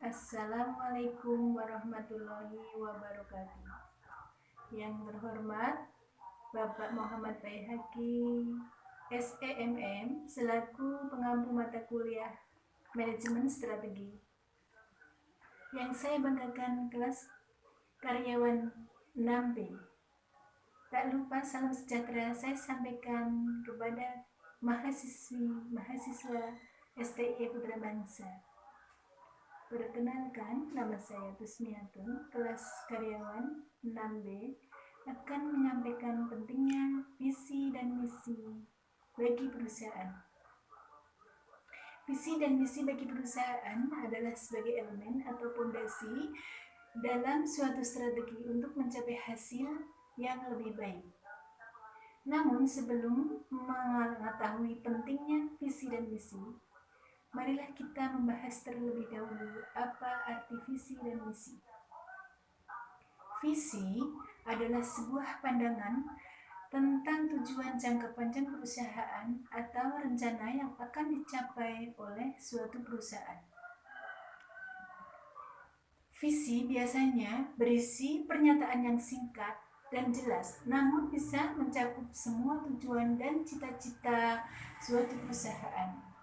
Assalamualaikum warahmatullahi wabarakatuh. Yang terhormat Bapak Muhammad Baihaqi, SEMM, selaku pengampu mata kuliah Manajemen Strategi. Yang saya banggakan kelas karyawan 6B. Tak lupa salam sejahtera saya sampaikan kepada mahasiswa STI Putra Bangsa. Perkenalkan, nama saya Tusmiatun, kelas karyawan 6B, akan menyampaikan pentingnya visi dan misi bagi perusahaan. Visi dan misi bagi perusahaan adalah sebagai elemen atau fondasi dalam suatu strategi untuk mencapai hasil yang lebih baik. Namun sebelum mengetahui pentingnya visi dan misi, marilah kita membahas terlebih dahulu apa arti visi dan misi. Visi adalah sebuah pandangan tentang tujuan jangka panjang perusahaan atau rencana yang akan dicapai oleh suatu perusahaan. Visi biasanya berisi pernyataan yang singkat dan jelas, namun bisa mencakup semua tujuan dan cita-cita suatu perusahaan.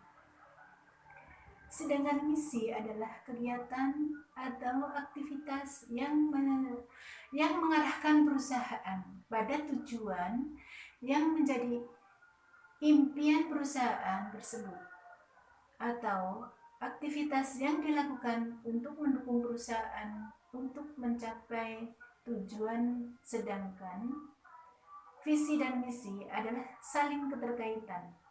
Sedangkan misi adalah kegiatan atau aktivitas yang mengarahkan perusahaan pada tujuan yang menjadi impian perusahaan tersebut, atau aktivitas yang dilakukan untuk mendukung perusahaan untuk mencapai tujuan. Sedangkan visi dan misi adalah saling keterkaitan.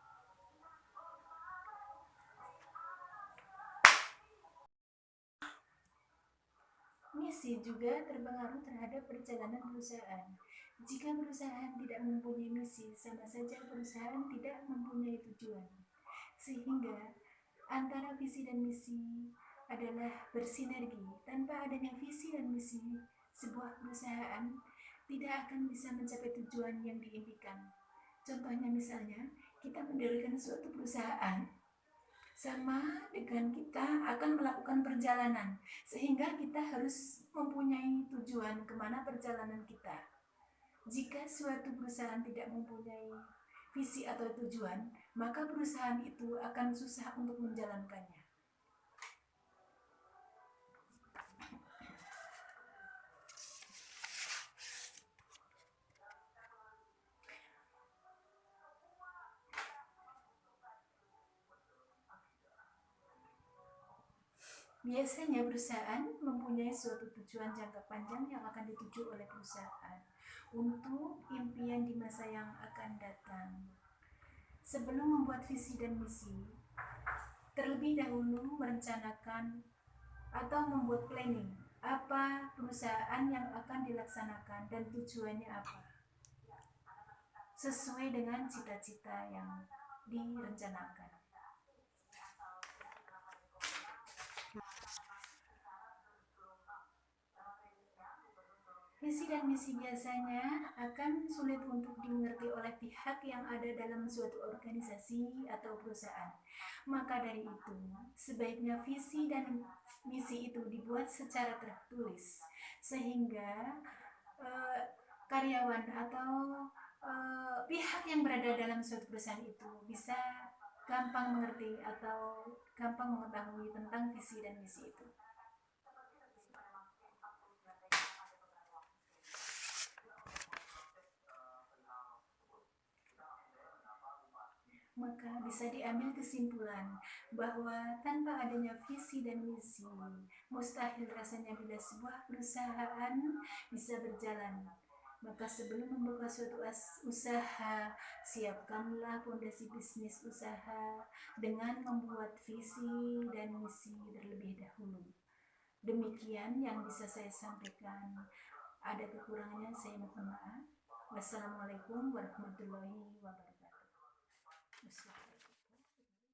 Misi juga terpengaruh terhadap perjalanan perusahaan. Jika perusahaan tidak mempunyai misi, sama saja perusahaan tidak mempunyai tujuan. Sehingga antara visi dan misi adalah bersinergi. Tanpa adanya visi dan misi, sebuah perusahaan tidak akan bisa mencapai tujuan yang diimpikan. Contohnya misalnya, kita mendirikan suatu perusahaan, sama dengan kita akan melakukan perjalanan, sehingga kita harus mempunyai tujuan kemana perjalanan kita. Jika suatu perusahaan tidak mempunyai visi atau tujuan, maka perusahaan itu akan susah untuk menjalankannya. Biasanya perusahaan mempunyai suatu tujuan jangka panjang yang akan dituju oleh perusahaan untuk impian di masa yang akan datang. Sebelum membuat visi dan misi, terlebih dahulu merencanakan atau membuat planning apa perusahaan yang akan dilaksanakan dan tujuannya apa, sesuai dengan cita-cita yang direncanakan. Visi dan misi biasanya akan sulit untuk dimengerti oleh pihak yang ada dalam suatu organisasi atau perusahaan. Maka dari itu, sebaiknya visi dan misi itu dibuat secara tertulis, sehingga karyawan atau pihak yang berada dalam suatu perusahaan itu bisa gampang mengerti atau gampang mengetahui tentang visi dan misi itu. Maka bisa diambil kesimpulan bahwa tanpa adanya visi dan misi, mustahil rasanya bila sebuah perusahaan bisa berjalan. Maka sebelum membuka suatu usaha, siapkanlah fondasi bisnis usaha dengan membuat visi dan misi terlebih dahulu. Demikian yang bisa saya sampaikan. Ada kekurangannya, saya mohon maaf. Wassalamualaikum warahmatullahi wabarakatuh.